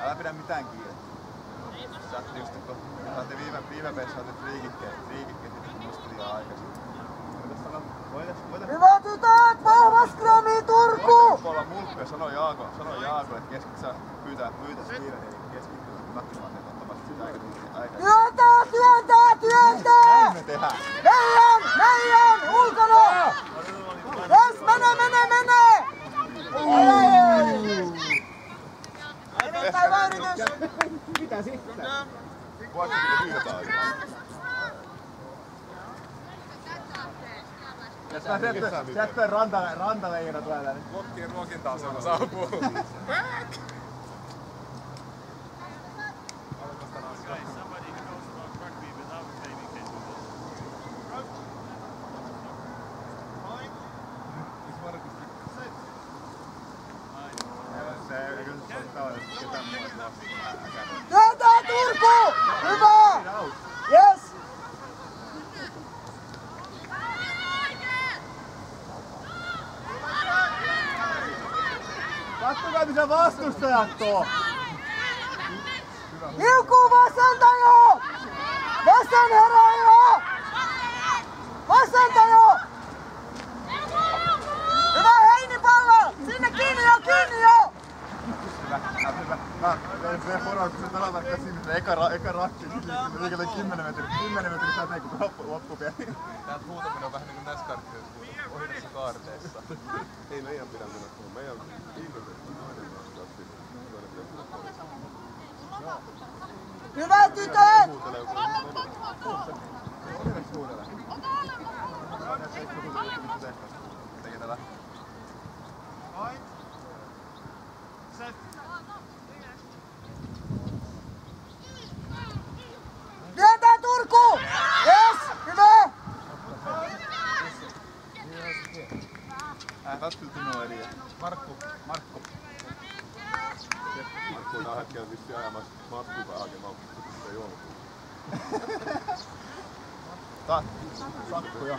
Älä pidä mitään kiinni. Sä oot just kun saatte viime pelissä saatte friikikkeet sitten musta liian aikaisin. Hyvät tytöt! Vahva skrami Turku! Olla mulkkuja, sano Jaako, että sä pyytää kiire, niin keskittyä katsomaan ottamasta sitä aika. Työntää! Näin me tehdään! Meidän! Ulkona! Yes, mene! Erittäin vääritys! Mitä sitten? Voitko pyytää aikaa? Jättöä rantaleijana tuolla. Kokkien ruokinta-asema saapuu. Työntää Turku! Hyvä! Yes! Katsokaa missä vastustajat on! Liukuu vasenta jo! Vasen herää jo! Vasenta jo! Hyvä heinipallo! Sinne kiinni jo! Hyvä. Mä tein poroa, kun se talatarkkaa sinne, eka rakki, sitten liikalle 10 metrin säteen, kun loppupeli. Täältä huutaminen on vähän niinku NASCAR-kyys ohinnassa kaarteessa. Ei meidän pidä mennä tuohon. Meidän viimeiset toinen Hyvät tytöt! huutelee joku Onneksi huudella. Tekee tällä. Työntää Turku! Yes! Hyvä! Katseltiin nuo eri. Markku. Markku on tällä hetkellä vissiin ajamassa matkukaan hakemaan sitä joulukuuta. Sakko jo.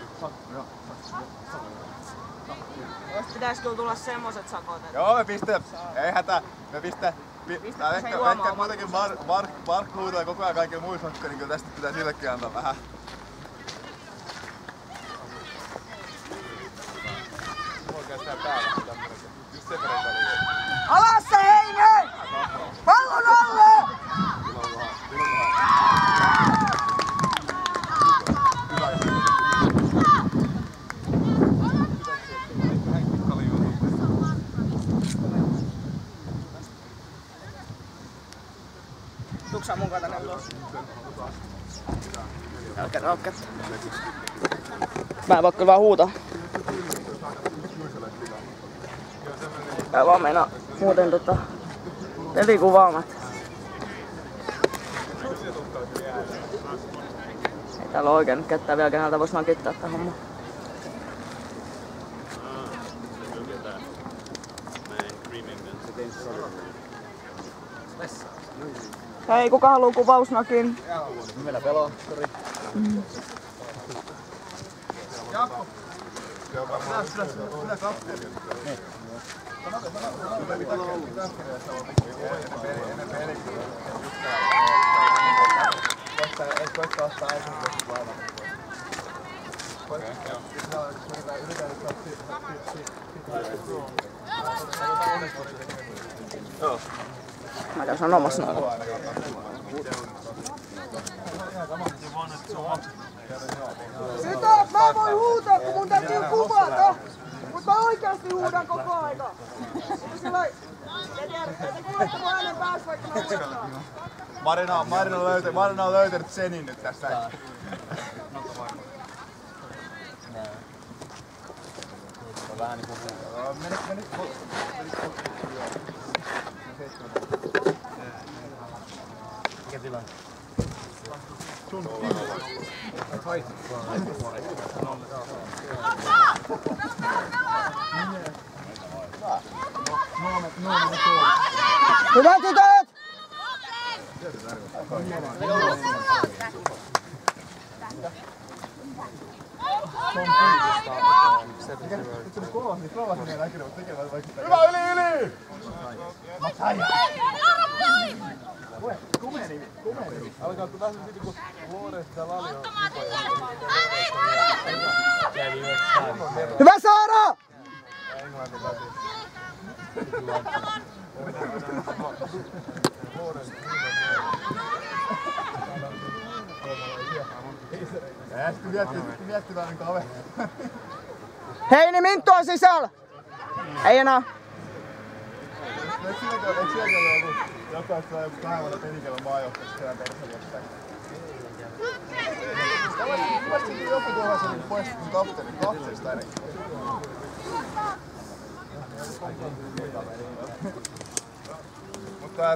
Pitäis kyllä tulla semmoset sakot, että... Joo, me pistää. Ei hätä. Me pistää. Ehkä muutenkin Mark huutelee koko ajan kaiken muun sakkoon, niin kyllä tästä pitää sillekin antaa vähän. Oikeastaan päällä tämmönen. Just sen verran väliin. Alas se Heine! Pallon alle! Tuuksä mun kanssa tänne ulos? Älkää rohketta. Mä en voi kyllä vaan huutaa. Mä vaan meinaa muuten pelikuvaamat. Ei täällä oo oikein nyt ketään vielä, keneltä vois nakittaa tää homma. Hei, kuka haluu kuvausnakin? Meillä pelaa, sori. Jaakko! Sinä kapteeni. Niin. Koittaa ostaa ensin laivan. Joo. Mä käyn sanomassa noilla. Tytöt, mä voin huutaa, kun mun täytyy kuvata! Mut mä oikeasti huudan koko aika! Te kuulette mun äänen päässä, vaikka mä huudan. Marina on löytänyt senin nyt tästä. Vähän niinku huudaa. Meni. Mikä tilanne? Sun Hyvät tytöt! Hyvä yli! nimi. Alkaa vähän siitä kun Loores ja Lali on. Hyvä Saara! Miettivään kaveri. Heini, Minttu on sisällä! Ei enää. Eikö sielläkin ole joku jokaisella joku 2 vuotta penikellä maajohtajassa siellä perseli jostain? Mielestäni joku tuolla se poistettu kapteenista ainakin.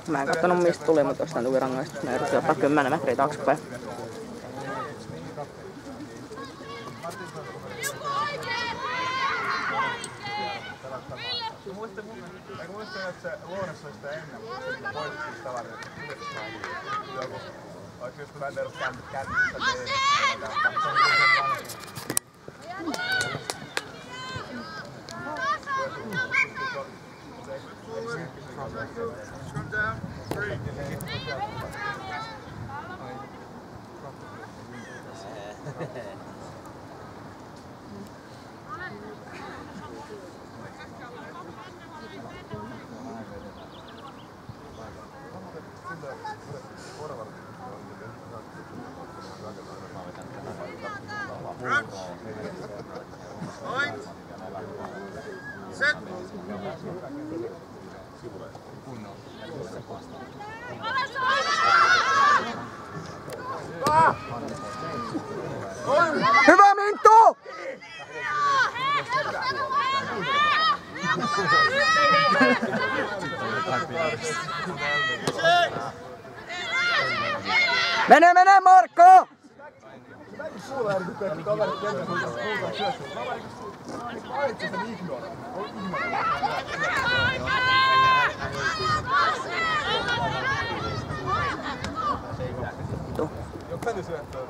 Mä en kattonut mistä tuli, mutta jostain tuli rangaistus. Mä yritin ottaa 10 metriä taaksepäin. Eikö muista, että se Loores oli sitä ennen, mutta se poistettiin sitä varten, että joku, oliko just Vänders kännissä Hyvä Minttu! Mene Markko! Jokainen syöttää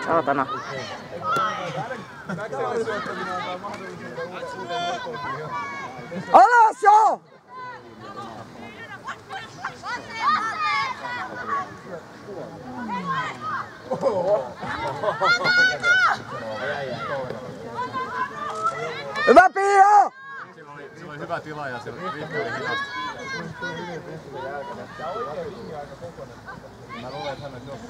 Saatana. Alas jo! Hyvä Pia! Sillä oli hyvä tila ja se vihti oli hidasta. Mä luulen, että hän olisi joskus.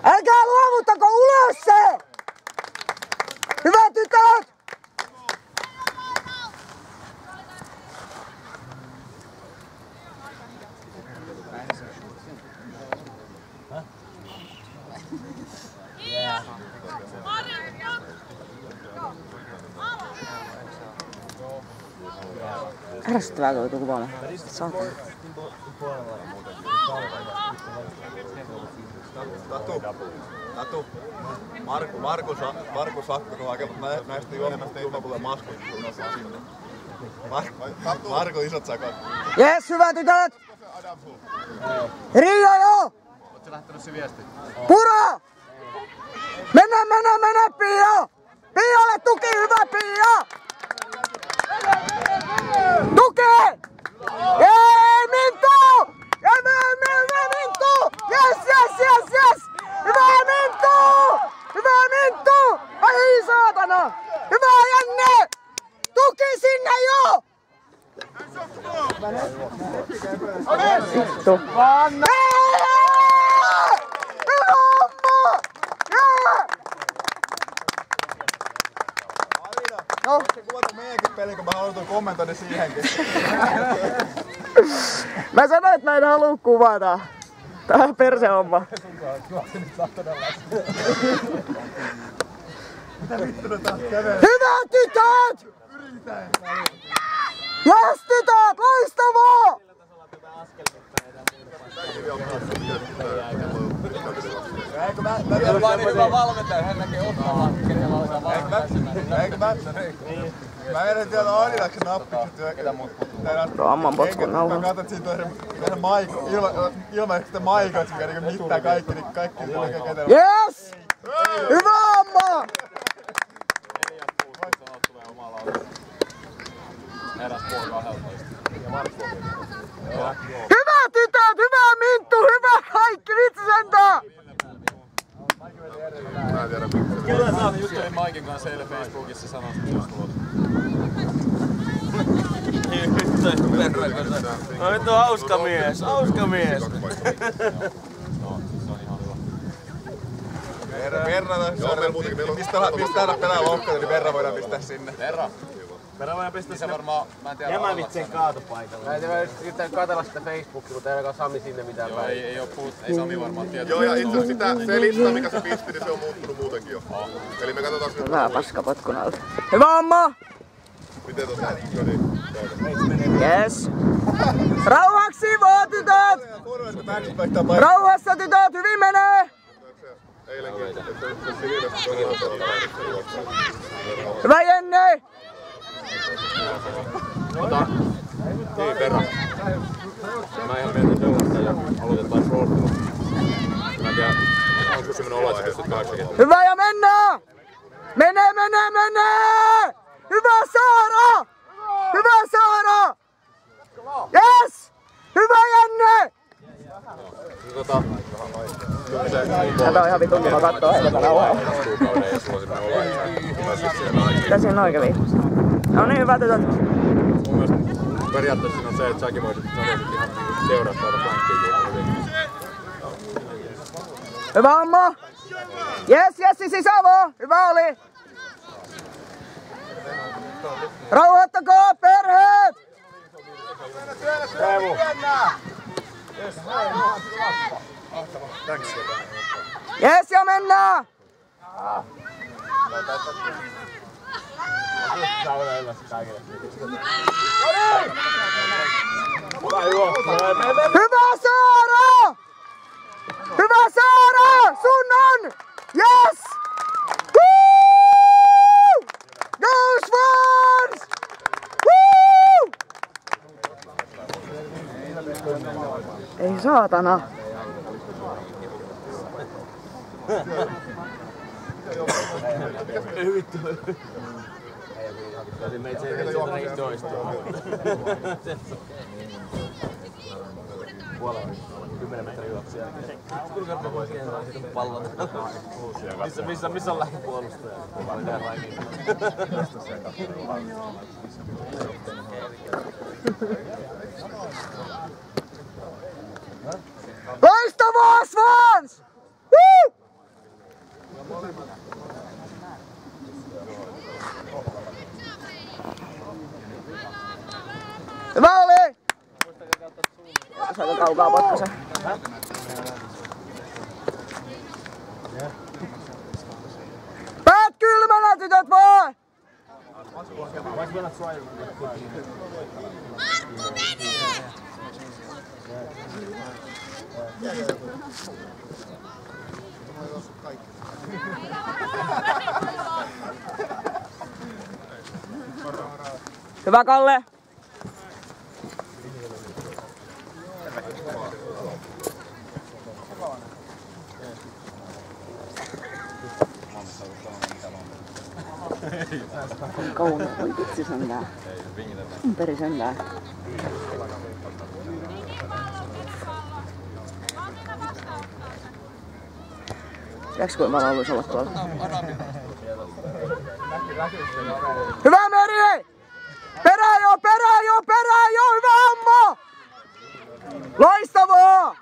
Älkää luovuttako ulos se! Hyvät tytöt! Ärsyttävää, kun joutuu kuvaamaan. Saatana. Tatu. Markus Sakko hakemat näistä juomapulleen maskot unohtaa sinne. Marko isot sakot. Jes, hyvät tytöt! Riia joo! Oot sä lähtenyt se viesti? Pura! Mene Pia! Pialle tuki, hyvä Pia! Tuki! Ei Minttu! Minttu! Yes! Hyvä Minttu! Ai saatana! Hyvä Janne! Tuki sinne jo! Vittu. Hyvä homma! No. Voitko kuvata meidänkin pelin, kun mä haluan kommentoida siihenkin? Mä sanoin, että mä en halua kuvata. Tää on persehomma. Hyvät tytöt! Jes tytöt, loistavaa! Eikö mä vaan niin hyvä valmentaja, hän näkee ottamaan, kenellä alkaa valmentaa. Mä vedän tiedä Adidaksen nappikset. Raaman potkun nauha. Mä katsot siitä yhden maikon, ilman sitä maikot, mikä niinku mittaa kaikki oikein ketellä. Yes! Hyvä amma! 4-6 sanottu meidän omalla autolla. Eräs puoli 12. Ja Markku on vielä. Hyvä tytöt, hyvä Minttu, hyvä kaikki, vitsi sentään! Mä en tiedä miksi. Kyllä mä juttelin Maikin kanssa eilen Facebookissa sanoa, että se olisi tulossa. No nyt on hauska mies, hauska mies. Verrata, mistä aina pelaa lohkoja, niin verran voidaan pistää sinne. Verran voidaan pistää se varmaan, mä en tiedä. Jämävitsen kaatopaikalla. Mä en tiedä katsella sitä Facebookia, mutta ei ainakaan Sami sinne mitään Joo, ei Sami varmaan tiedä. Joo, ja itse asiassa se lista, mikä se pisti, niin se on muuttunut muutenkin jo. Eli me katsotaan nyt. Hyvä paskapotkun alta. Hyvä amma! Miten no niin, Yes! Rauhaksi vaan tytöt! Rauhassa tytöt, hyvin menee! eilenkin, että se Sivilasta toinen Hyvä Jenni! Niin, verran. Mä ihan mietin seurasta ja aloitetaan roolpelu. Mä en tiedä, onko semmonen olo, että sä pystyt 8 Hyvä ja mennään! Menee! Hyvä Saara! Hyvä Saara! Yes! Hyvä Jenne! Tätä on ihan vitun kiva kattoo heitä nauhaa. Mitä siinä oikein kävi? No niin, hyvä tytöt. Mun mielestä periaatteessa on se, että säkin voisit ihan seurata tuolta pankkiin. Hyvä amma! Yes, sisään vaan! Hyvä oli! Rauhoittakaa perheet! Yes, ja mennään! Hyvä Saara! Hyvä Saara! Sun on! Yes! Woo! Go Swans! Woo! Ei saatana. Ei vittu. Meitä ei sieltä toistua. Puolella 10 metriä juoksia. Kuinka mä voin kentällä siitä pallon? Missä on lähipuolustaja? Loistavaa Swans! Woo! Hyvä oli! Saako kaukaa potkasen? Päät kylmänä tytöt vaan! Hyvä Kalle! Kauan voi vitsi sentään. Ympäri sentään. Tiedätkö kuinka mä haluais olla tuolla? Hyvä Meri! Perään jo! Hyvä homma! Loistavaa!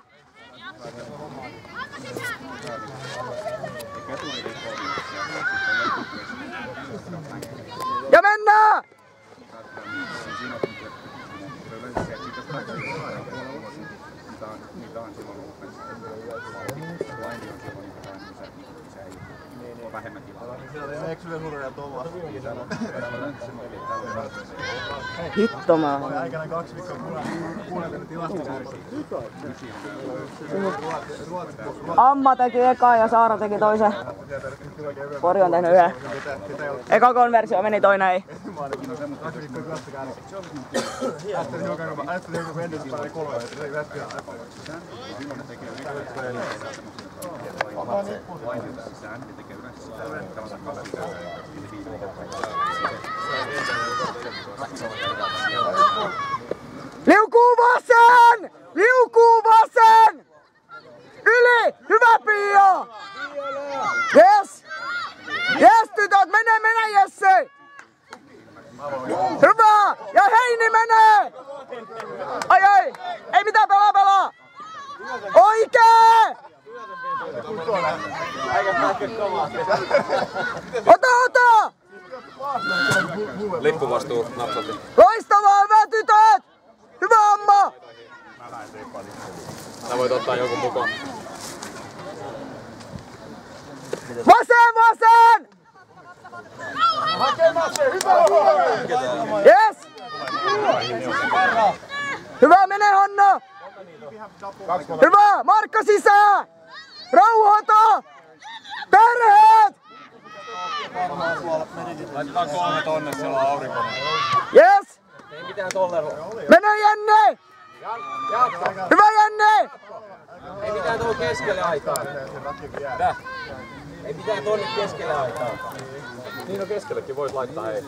Ja mennään! Vähemmän Hitto mä. Aikana 2 viikkoa kuunnellut tilastikärkiä. Amma teki eka ja Saara teki toisen. Pori on tehnyt yhden. Eka konversio meni, toinen ei. Ajattelin hiukan kun ennen päälle 3 metriä. Liukuu vasen! Liukuu vasen! Yli! Hyvä Pia! Yes! Yes tytöt! Mene Jesse! Hyvä! Ja Heini menee! Ai! Ei mitään pelaa! Oikee! Ota! Lippuvastuu napsatti. Loistavaa, hyvä tytöt! Hyvä Amma! Sä voit ottaa jonkun mukaan. Vasen! Yes! Hyvä, mene Hanna! Hyvä, Markka sisään! Rauhoita! Perheet! Laitetaan 3 tonne, siellä on aurinko. Yes! Ei mitään tollella. Mene Jenne! Hyvä Jenne! Ei mitään tuohon keskelle aikaa. Ei mitään tonne keskelle aikaa. Niin on keskellekin voit laittaa, hei.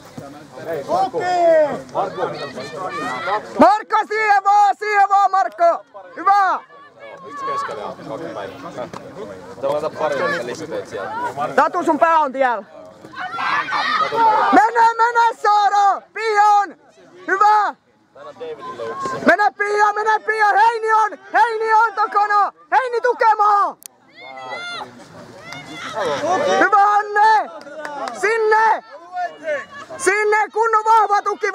Markka siihen vaan Markko! Hyvä! Yksi keskelle ja 2 päivää. Täällä laita pari lisäteet sieltä. Tatu sun pää on tiellä. Mene Saara! Pion! Hyvä! Mene Pia! Heini on takana! Heini tukemaan! Hyvä Anne! Sinne! Kunnon vahva tuki!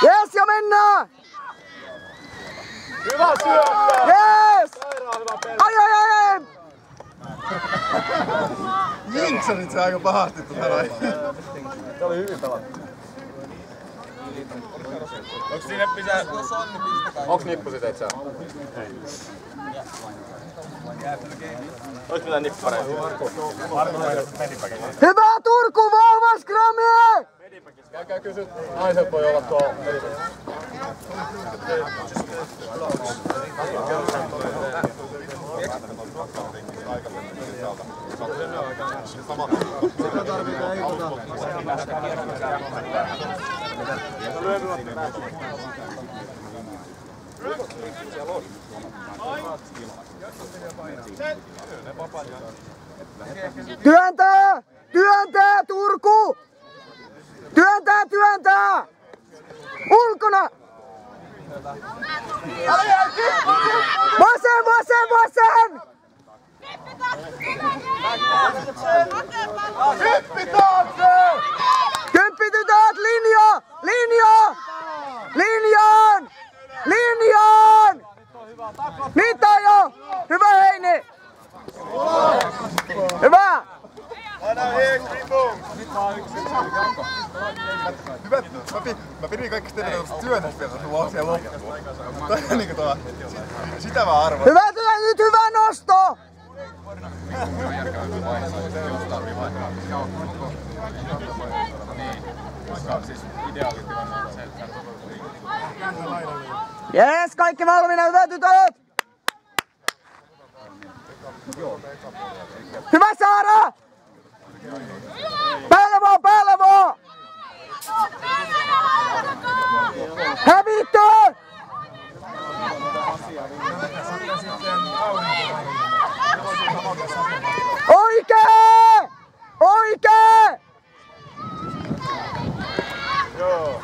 Yes ja mennään! Hyvä syöttö! Yes! Ai! Jinksasit se aika pahasti tuossa noin. Se oli hyvin pelattu. Onks siinä pitää... Onks nippusiteet siellä? Olis mitään nippareita? Hyvä Turku, vahva skramie! Käykää kysyt, naiset voi olla tuolla medipaikassa. Työntää Turku! Työntää! Ulkona! Vasen! Kymppi tytöt, linjaan! Niitä jo! Hyvä Heini! Hyvä! Hyvä, mä pidin kaikista teille työnnästä vielä tuossa vuosien loppuun. Toi on niinku tuolla, sitä mä arvoin. Hyvä työ, nyt hyvä nosto! Jees, kaikki valmiina, hyvä tytöt! Hyvä Saara! Päälle vaan! Hävitty! Oikee! Joo.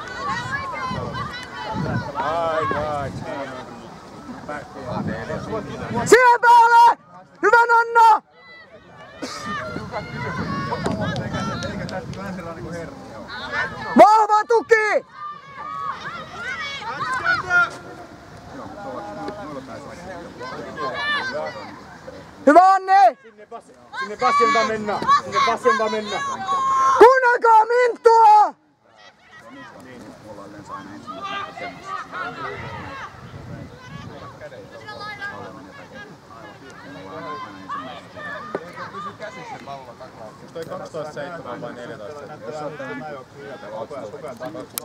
Siihen päälle! Hyvä Nanna! Vahva tuki! Hyvä Anni! Sinne vasempaan mennä! Sinne vasempaan mennä! Kuunnelkaa Minttua! Mulla on yleensä aina ensimmäisenä tekemässä. Onko toi 2007 vai 14? Jos sä oot tänään jo koko ajan takaksi.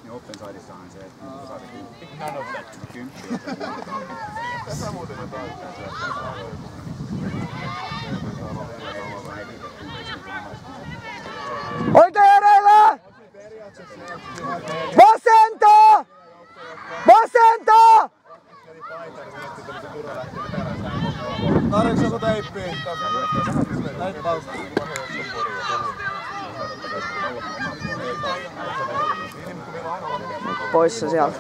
Niin OpenSidessahan se, että nyt saa se 10. Tässä muuten jotain. Oikein edellä! Vasenta! Vasenta! Tarvitsetko sun teippiä? Teippausta. Poissa sieltä.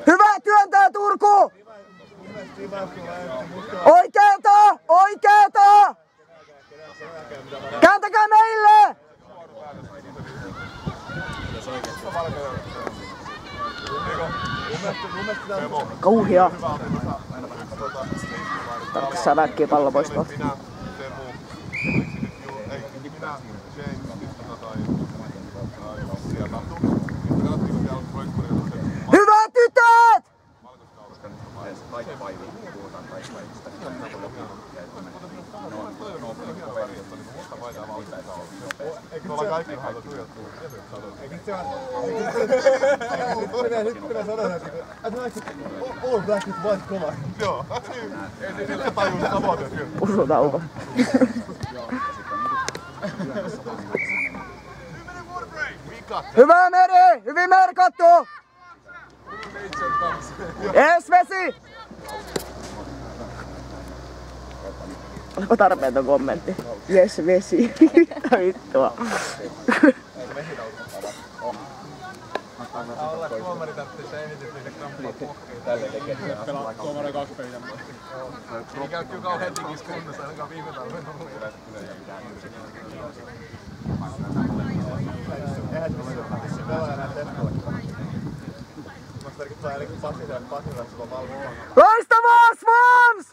Hyvä työntää Turku! Oikeeta! Oikeeta! Kääntäkää meille! Kauhia. Tarvitsis saada äkkiä pallo pois tuolta. Hyvät tytöt! Eikö tuolla kaikki haluta tuijottua? Nyt pitää sanoa, että all black is white color. Joo. Ei se tajuu sitä vuotta kyllä. Pusutauko. Hyvä Meri! Hyvin merkattu! Yes, Vesi! Oliko tarpeeton kommentti? Yes, Vesi. Mitä vittua? Olla tuomari tarvitsee se eniten niitä krampaa pohkeen. Tälleen tekee. Pelaa tuomari 2 peliä. Ei käy kyllä kauhean tikissä kunnossa, ainakaan viime talven ollut. Eihän se pelaa enää tehtole. Mä tarkoittaa ainakin Pasilla sulla valmiina. Loistavaa, Swans!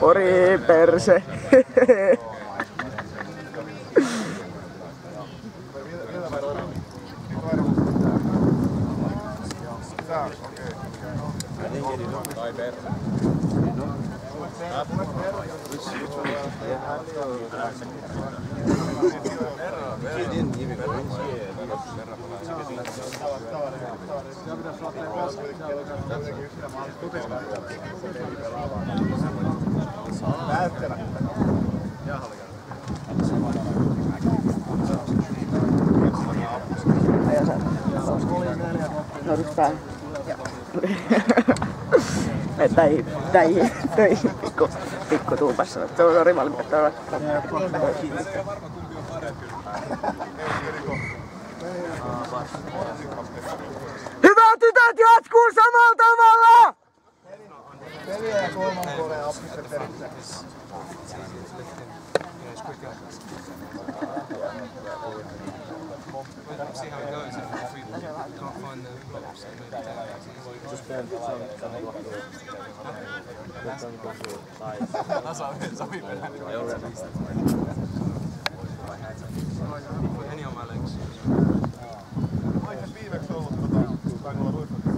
Pori perse. Noudut päälle. Töihin pikku tuupassa. Se on rivalli, mutta on hyvät tytöt jatkuu samalla tavalla! Peliä ja kolman puoleen appissa perissä. See how it goes if we can't find the box. Just put any on my legs. Viimeksi ollut taikulla ruiskuttu.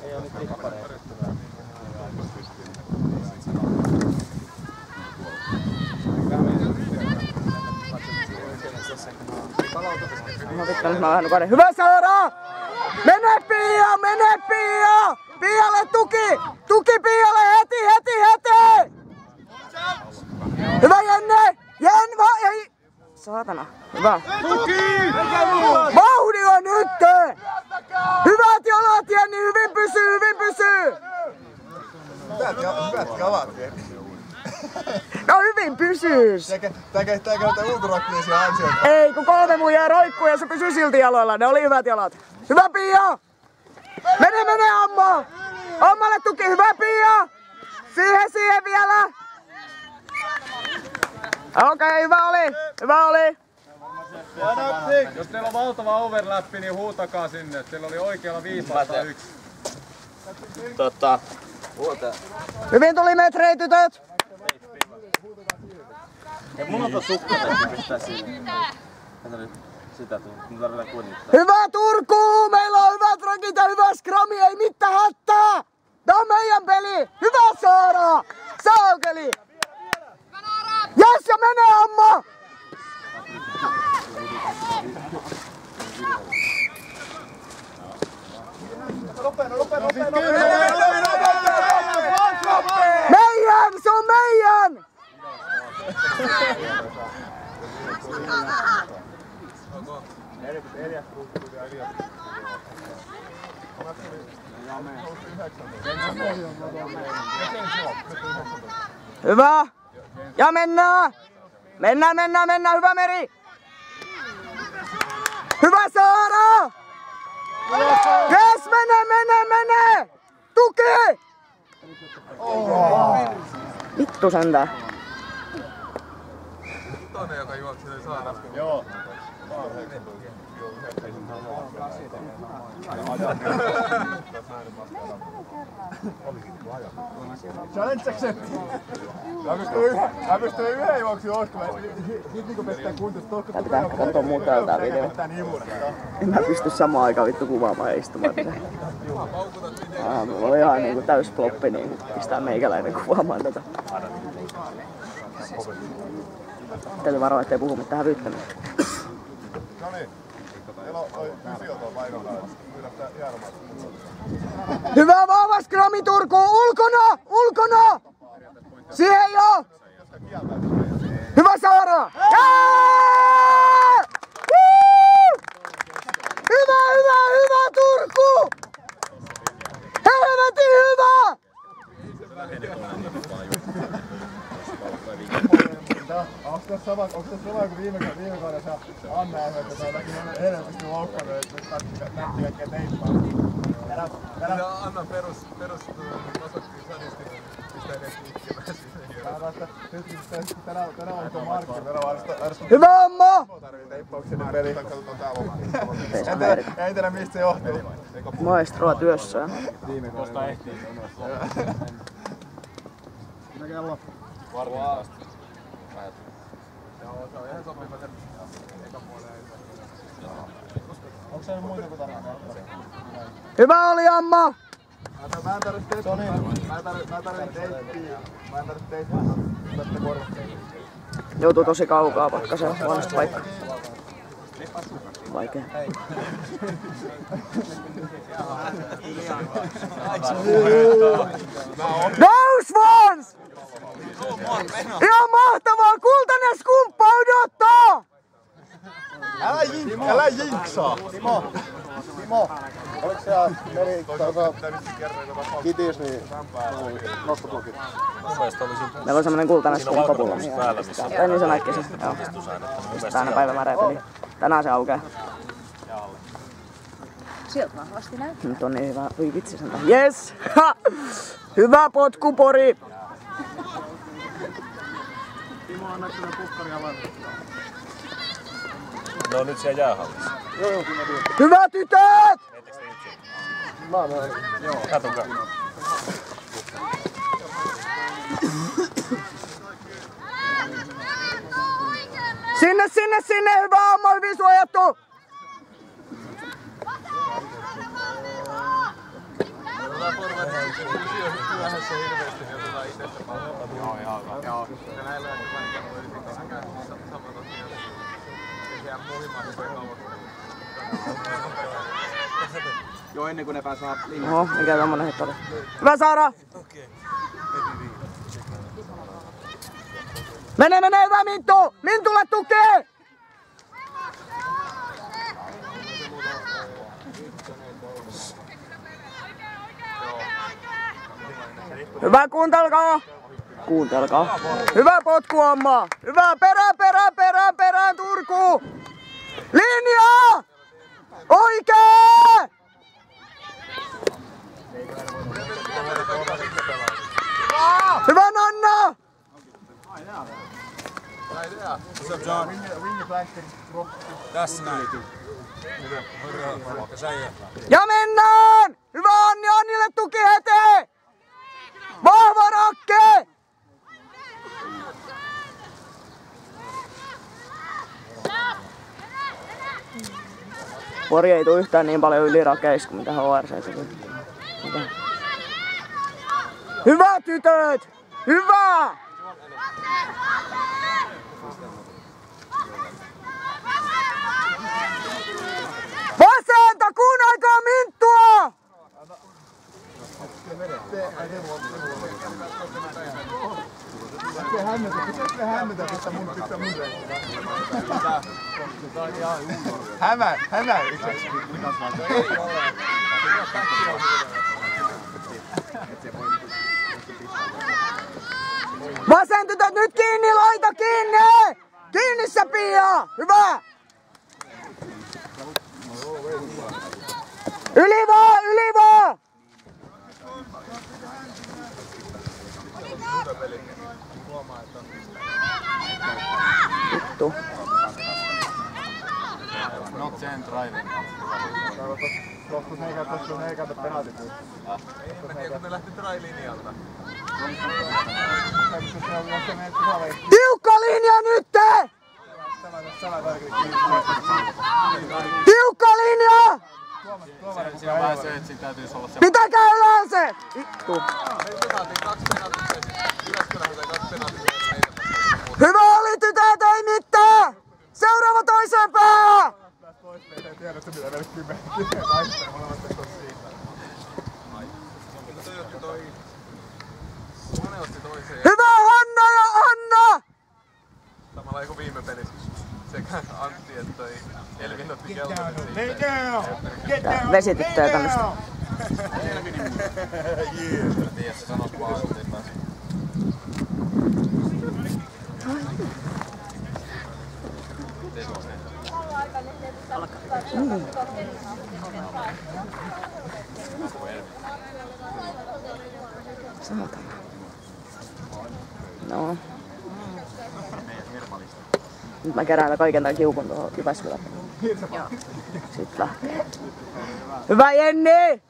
Ei ole nyt tikkareja. Hyvä Saara! Mene Pia! Mene Pia! Pialle tuki! Tuki Pialle! Heti! Hyvä Jenne! Ei! Saatana. Hyvä. Tuki! Vauhdia nyt! Hyvät jalat Jenni! Hyvin pysyy! Hyvät jalat Jenni. No hyvin pysyis. Tää kehtää käyttää ulkorakkeisia ansioita. Ei, kun 3 muijaa roikkuu ja se pysyy silti jaloilla. Ne oli hyvät jalat. Hyvä Pia! Mene Amma! Ammalle tuki, hyvä Pia! Siihen vielä! Okei, hyvä oli! Jos teillä on valtava overlappi, niin huutakaa sinne. Teillä oli oikealla 5-1. Hyvin tuli metrei, tytöt! Mulla on sukkatekki pistää sinne. Sitä tarvitaan kuitenkin. Hyvä Turku! Meillä on hyvät rakit ja hyvä scrumi, ei mitään hätää! Tää on meidän peli! Hyvä Saara! Saakeli! Jes ja mene Amma! Meidän! Se on meidän! Hyvä! Ja mennään! Mennään! Hyvä Meri! Hyvä Saara! Yes, mene! Tuki! Vittu sentään. Toinen, joka juoksee Saara. Joo. Challenge accepted. Mä pystyn yhden juoksun ostamaan. Sit niinku pestään kuntoista tokko. Tää pitää ehkä kattoo muuta tää video. En mä pysty samaan aikaan vittu kuvaamaan ja istumaan. Mulla oli ihan niinku täys floppi, niin pistää meikäläinen kuvaamaan tätä. Täytyy varoa, ettei puhu mitään hävyttämään. Noniin. Meillä on fysio tuolla paikan päällä. Pyydätte hieromaan. Hyvä vahva scrumi Turku! Ulkona! Siihen jo! Hyvä Saara! Hyvä Turku! Helvetin hyvä! Onks tässä sama kuin viime kaudessa Anna ja että sä oot helposti loukkanut, että nyt nätti kaikkea teippaa. Anna perus masokkiin sadisti, pistää edes liikkimään sinne. Tänään on tuo Markki, Hyvä Amma! tarvii teippauksen peli. Ei tiedä mistä se johtuu. Maestroa työssään. Tuosta ehtii. Mitä kello? Vartin asti. Joo, se on ihan sopiva sen ekan puoleen. Onko se muita kuin tänään? Hyvä oli Amma! Mä en tarvitse teippiä. Mä en tarvitse teippiä. Joutuu tosi kaukaa pakkaseen huonosta paikkaa. Vaikea. Go Swans! Ihan mahtavaa! Kultainen skumppa odottaa! Älä jinksaa! Timo! Oliko siellä Meri kitis niin nostoblokit? Meillä on semmonen kultainen skumppapulla. Tai niin se näikkii se. Joo. Pistää aina päivämäärä peliin. Tänään se aukeaa. Sieltä vahvasti näyttää. Nyt on niin hyvä. Oi vitsi sentään. Yes! Ha! Hyvä potkupori! Timo, annatko sinä pukkaria vai? No nyt siellä jäähallissa. Joo, kyllä tiedän. Hyvä tytöt! Ettekö te itse? Joo. Katokaa. Sinne! Hyvä Amma, hyvin suojattu! Joo, ennen kuin ne pääsee linjaan. Oho, mikä tommonen hitto oli. Hyvä Saara! Mene, hyvä Minttu! Mintulle tukee! Hyvä, kuuntelkaa! kuuntelkaa. Hyvä potkuhomma! Hyvä perään Turku! Linja! Oikee! Hyvä Nanna! Tässä näin. Ja mennään! Hyvä Anni, Annille tuki eteen! Vahva Rakke! Pori ei tuu yhtään niin paljon yli rakeissa kuin mitä HRC tuli. Hyvä tytöt! Hyvä! Vasenta, kuun aikaa minttua! Hämää. Vasen tytöt, nyt kiinni, laita kiinni! Kiinni sä Pia! Hyvä! Yli vaan! Vittu. Not centrainen. Tuossa ei käytä penaltit. Kun ne lähti trai-linjalta. Tiukka linja nytte! Tiukka linja! Siinä on vähän se, että siinä täytyisi olla se... Pitäkää yleensä! Vittu. Hyvä oli tytöt, ei mitään! Seuraava toiseen päähän! Hyvä Hanna ja Anna! Samalla kuin viime pelissä. Sekä Antti että toi Elvin otti kelloinen siitä. Vesityttöjä kannustaa. Mä tiedä, sä sanot vaan, että ei pääse. Saatana. No. Nyt mä kerään kaiken tämän kiukun tuohon Jyväskylään. Sitten lähtee. Hyvä Jenni!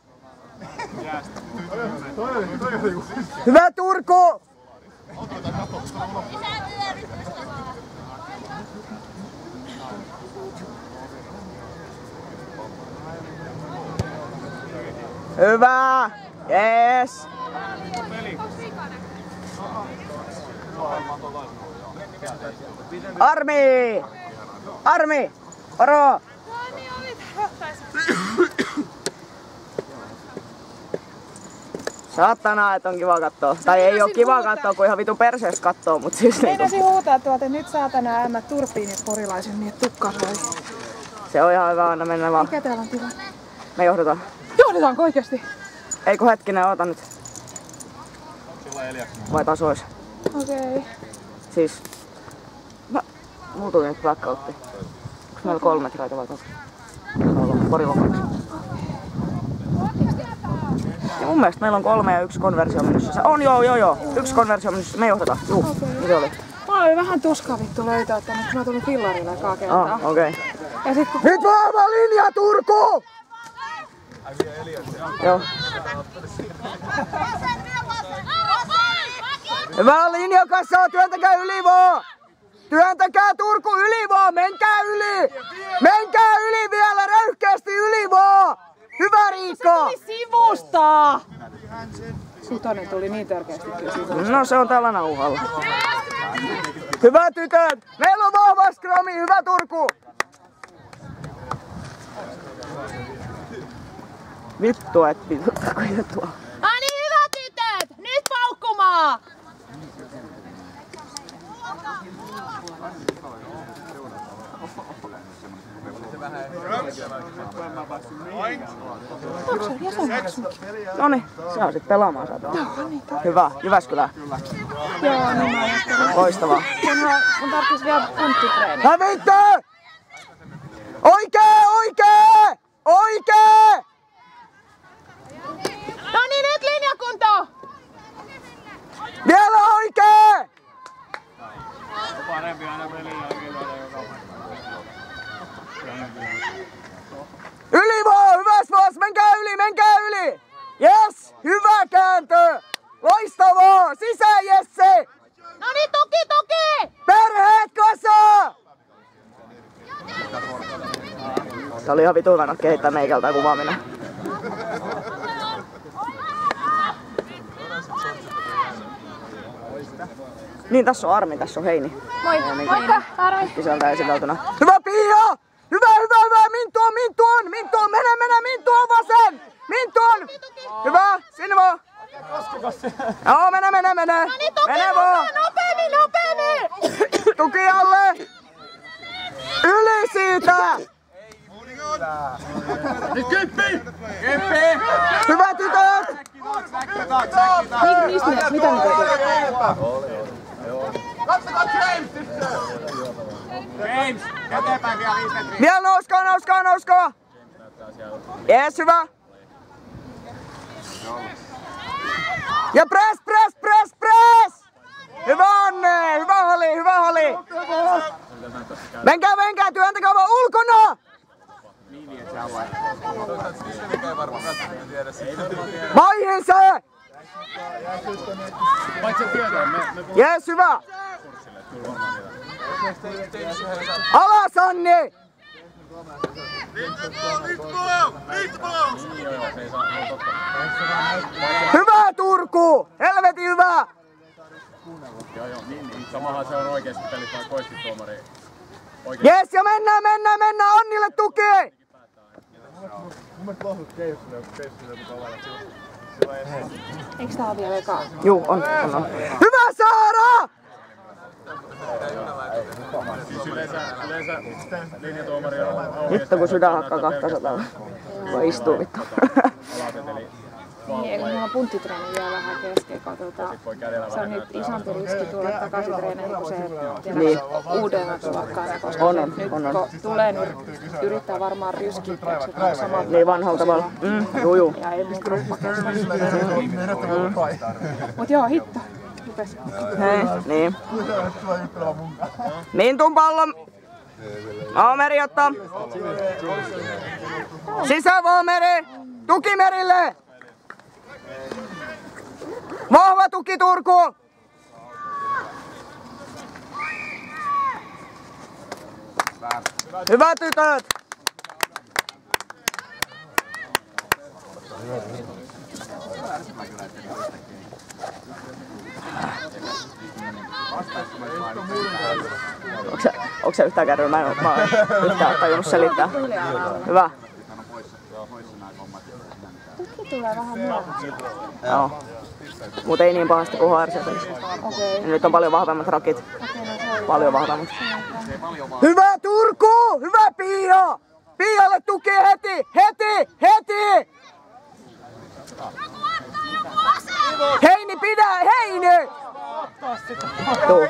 Hyvä Turku! Hyvä! Yes! Armi! Oro! Saatana, et on kiva kattoo. Tai ei oo kiva kattoo, kun ihan vitu perseestä kattoo, mut siis niinku. Meinasin huutaa tuolta, nyt saatana ämmät turpiinit porilaisen niin tukka pois. Se on ihan hyvä, anna mennä vaan. Mikä täällä on tilanne? Me johdetaan. Johdetaanko oikeesti? Ei kun hetkinen, oota nyt. Vai tasois? Okei. Siis... Mulla tuli nyt blackoutti. Onks meillä 3 raita vai 2? Porilla 2. Ja mun mielestä meillä on 3 ja 1 konversio menossa. On joo. 1 konversio menossa. Me johdetaan. Juu, mitä oli? Mä olin vähän tuskaa vittu löytää tänne, kun mä tulin fillarille ekaa kertaa. Okei. Ja sit kun... Nyt vahva linja Turku! Joo. Hyvä linja kassaa, työntäkää yli vaan! Työntäkää Turku yli vaan, menkää yli! Menkää yli vielä, röyhkeästi yli vaan! Hyvä Riikka! Se tuli sivusta! Sutonen tuli niin törkeästi kyllä sivusta. No se on tällä nauhalla. Hyvä tytöt! Meillä on vahva skrami, hyvä Turku! Vittu, et vituttaa tuo. Ai niin, hyvä tytöt! Nyt paukkumaa! Noniin, se on sit pelaamaan saatu. Hyvä, Jyväskylä. Joo, niin mä ajattelin. Loistavaa. Mun tarvitsisi vielä punttitreeni. Hävitte! Oikee, oikee! Oikee! No niin, nyt linjakunto! Vielä oikee! Yli vaan, hyväs vaan, menkää yli! Yes, hyvä kääntö! Loistavaa, sisään Jesse! No niin, tuki! Perheet kasa! Tää oli ihan vitu hyvä kehittää meikältä kuvaaminen. Niin, tässä on Armi, tässä on Heini. Moi, moikka, Armi. Kisältä esiteltynä. Hyvä Pia! Hyvä! Minttu on! Mene! Minttu on vasen! Minttu on! Hyvä! Sinne vaan! Joo, mene! Mene vaan! Nopeammin! Tuki alle! Yli siitä! Hyvä tytöt! Mitä ne tekee? James, eteenpäin vielä 5 metriä. Vielä nouskaa! Yes, hyvä! Ja press! Hyvä Anne! Hyvä holi! Menkää, työntäkää vaan ulkona! Vaihin se! Yes, hyvä! Alas Anni! Hyvä Turku! Helvetin hyvä! Niin. Samahan se on oikeesti pelit vai koistit tuomari. Jes, ja mennään! Annille tuki! Mun mielestä lohut keissulle, Eiks tää oo vielä ekaa? Juu, on. Hyvä Saara! Yleensä linjatuomari on Vittu kun sydän hakkaa 200. Voi istuu vittu. Niin, eikö mulla on punttitreeni vielä vähän kesken, se on nyt isompi riski tulla takaisin treeneihin, kun se niin. uudelleen tulokkaana, koska on. kun tulee, niin yrittää varmaan ryskiä, että on sama. Niin vanhalla tavalla. Juu. Ja ei nyt gruppa kestä. Mut joo, hitto. Rupes. Hei, niin. Mintun pallo. Meri ottaa. Sisään vaan Meri. Tuki Merille. Vahva tuki Turku. Hyvä tytöt. Onko se yhtään kärryä? Mä en yhtään tajunnut selittää. Hyvä. Tuki tulee vähän myöhemmin. Joo. Mut ei niin pahasti kuin HRC. Okei. Nyt on paljon vahvemmat rakit. Paljon vahvemmat. Hyvä Turku! Hyvä Pia! Pialle tuki heti! Heini pidä! Heini! Tuu.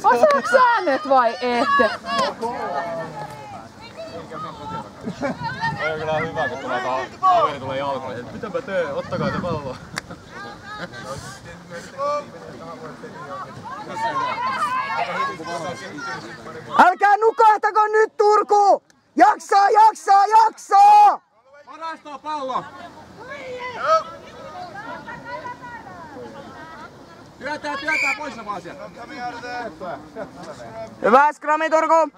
Osaatko sä nyt vai ette? On kyllä hyvä, kun kaveri tulee jalkoille. Mitäpä tee? Ottakaa te palloa. Älkää nukahtako nyt Turku! Jaksaa! Varastoa pallo! Työtää poissa vaan sieltä. Hyvä skrami Turku!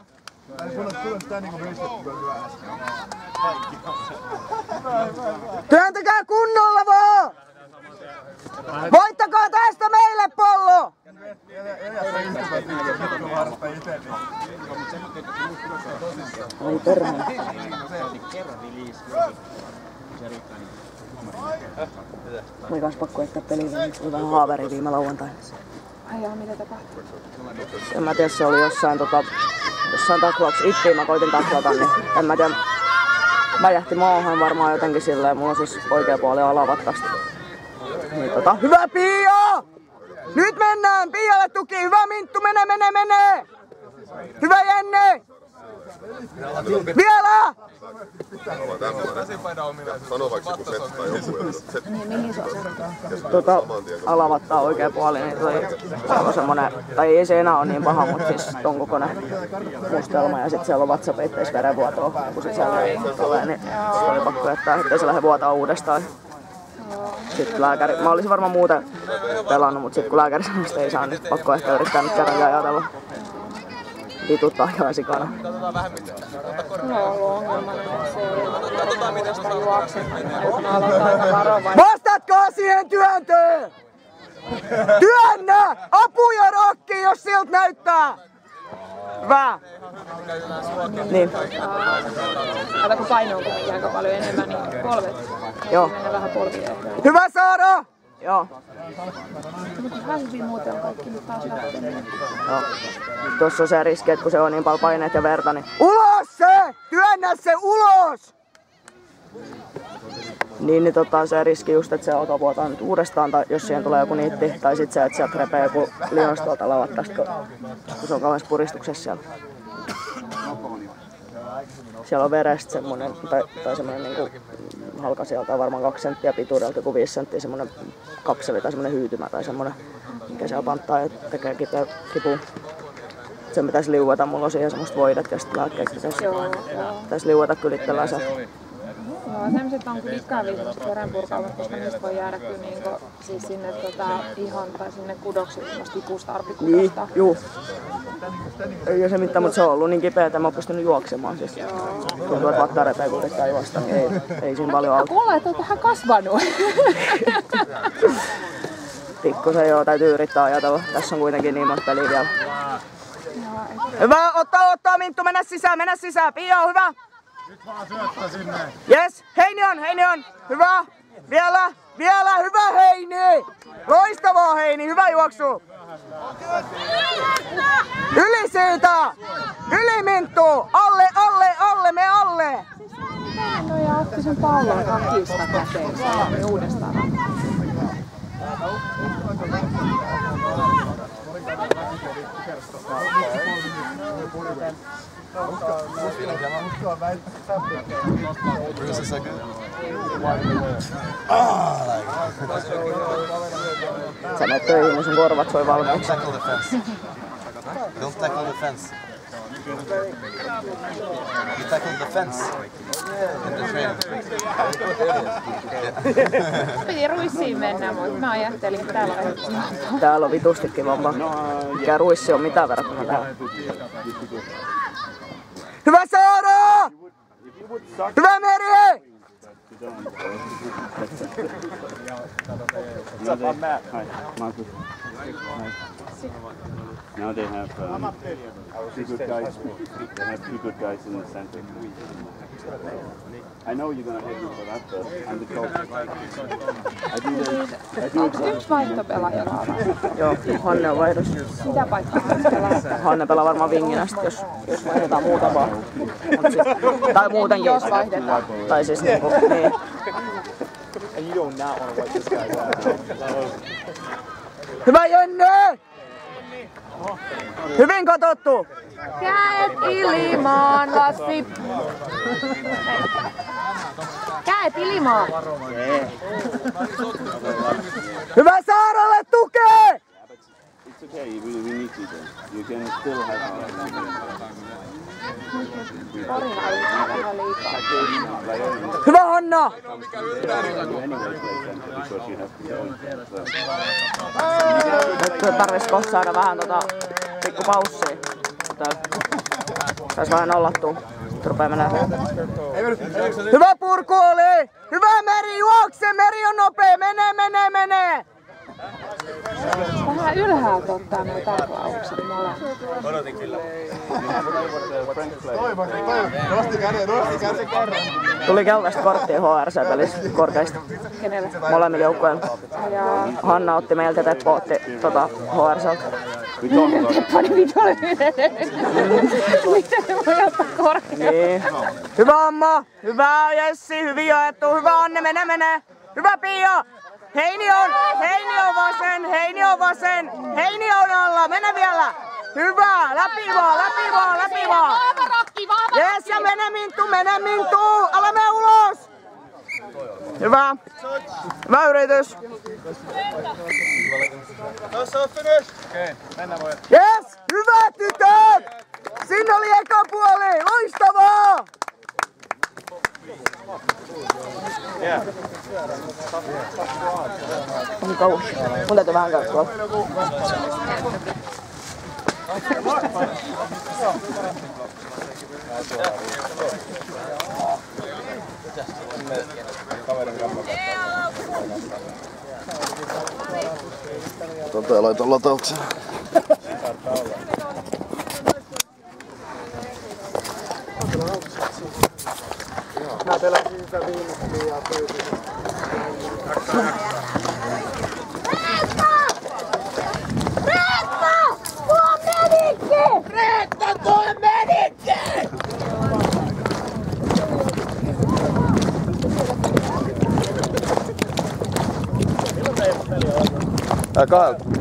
Työntäkää kunnolla vaan! Voittakaa tästä meille pallo! Ai perhana. Mä oli kans pakko jättää peliin, oli vähän haaveri viime lauantaina. Ai jaa, mitä tapahtui? En mä tiedä, se oli jossain taklauksessa. Ittiin mä koitin taklata, niin en mä tiedä. Väjähti maahan varmaan jotenkin silleen, mulla on siis oikea puoli alavatkasta. Niin hyvä Pia! Nyt mennään! Pialle tuki! Hyvä Minttu! Mene! Hyvä Jenni! Vielä! Sano vaikka joku set tai joku. Mihin se on? Alavattaa oikea puoli, niin se on semmonen, tai ei se enää ole niin paha, mutta siis ton kokoinen mustelma ja sit siellä on vatsapeitteis verenvuotoa, kun sit siellä tulee, niin sit oli pakko jättää, ettei se lähde vuotaa uudestaan. Sitten lääkäri, mä olisin varmaan muuten pelannut, mutta sit kun lääkäri sanoi, että ei saa, niin pakko ehkä yrittää nyt kerrankin ajatella. Vituttaa ihan sikana. Mulla on ollut ongelmana se, että uudesta juoksemaan, kun aloittaa aika varovaisesti. Vastatkaa siihen työntöön! Työnnä! Apu ja rokki, jos siltä näyttää! Hyvä! Niin. Kato kun paino on kuitenkin aika paljon enemmän, niin polvet. Joo. Mennään vähän polvia. Hyvä Saara! Joo. Mutta ihan hyvin muuten on kaikki nyt taas lähtenyt. Joo. Tossa on se riski, että kun se on niin paljon paineet ja verta, niin ulos se! Työnnä se ulos! Niin se riski just, että se alkaa vuotaa nyt uudestaan, tai jos siihen tulee joku niitti, tai sit se, että sieltä repee joku lihas tuolta lavattasta, kun se on kauheassa puristuksessa siellä. Siellä on verestä semmonen, tai semmonen niinku halka sieltä on varmaan 2 senttiä pituudelta, joku 5 senttiä semmonen kapseli tai semmonen hyytymä tai semmonen, mikä siellä panttaa ja tekee kipua. Sen pitäisi liueta, mulla on siihen semmoista voidet ja sit lääkkeet pitäisi liueta kylittelään se. Joo, sellaiset on kyllä ikäviä semmoiset verenpurkaumat, koska niistä voi jäädä kyllä niinku, siis sinne ihon tai sinne kudoksiin semmoista ikuista arpikudosta. Niin, juu. Ei se mitään, mutta se on ollut niin kipeä, että mä oon pystynyt juoksemaan. Siis. Tuntuu, että vattaa repee, kun yrittää juosta, niin ei siinä paljon auta. Kuulee, että oot vähän kasvanut. Pikkusen joo, täytyy yrittää ajatella. Tässä on kuitenkin niin monta peliä vielä. Hyvä, ottaa Minttu, mennä sisään. Pia, hyvä. Nyt vaan syöttää sinne. Yes, Heini on. Hyvä. Vielä, hyvä Heini. Loistavaa Heini, hyvä juoksu. Yli siitä. Yli Minttu. Alle, me alle. No ja otti sen pallon hakista käteen. Se uudestaan. Sä menet töihin, niin sun korvat soi valmiiksi. Don't tackle the fence. You tackle the fence in the train. Piti ruissiin mennä, mutta mä ajattelin, että täällä on Täällä on vitusti kivampaa. Mikä ruissi on mitään verrattuna tähän. Hyvä Saara! Hyvä Meri! Now they have 2 good guys. They have 2 good guys in the center. I know you're gonna hit me for that, but I'm the coach. Onko yksi vaihtopelaaja vaan? Joo, Hanne on vaihdossa. Mitä paikkaa Hanne pelaa? Hanne pelaa varmaan vinginä, jos vaihdetaan muuta vaan. Tai muutenkin. Jos vaihdetaan. Tai siis niin. And you do not want to wipe this guy's ass. Hyvä Jenne! Hyvin katsottu! Käet ilmaan, Lassi! Käet ilmaan! Hyvä Saaralle tukee! It's okay, we need you then. You can still have Hyvä Hanna! Nyt tarvitsisi saada vähän pikku paussia. Sais vähän nollattua. Nyt rupee menee. Hyvä purku oli! Hyvä Meri, juokse! Meri on nopea! Mene! Vähän ylhäältä ottaa noi taklaukset molemmat. Odotin kyllä. Nosti käden kerran. Tuli keltaista korttia HRC-pelissä korkeista. Kenelle? Molemmilla joukkueilla. Hanna otti meiltä, Teppo otti HRClta. Pani vitolle. Miten se voi ottaa korkealle? Niin. Hyvä Amma, hyvä Jessi, hyvin ajettu, hyvä Anne, mene. Hyvä Pia. Heini on vasen, Heini on alla, mene vielä. Hyvä, läpi vaan. Jes, ja mene Minttu, ala mene ulos. Hyvä yritys. Jes, hyvä tytöt. Siinä oli eka puoli, loistavaa. On kauas. Mun täytyy vähän katsoa. Tota laitan latauksen. Mä pelasin sitä viimeistä ja pöytiin. Reetta, tuo menikki! Kahdelta.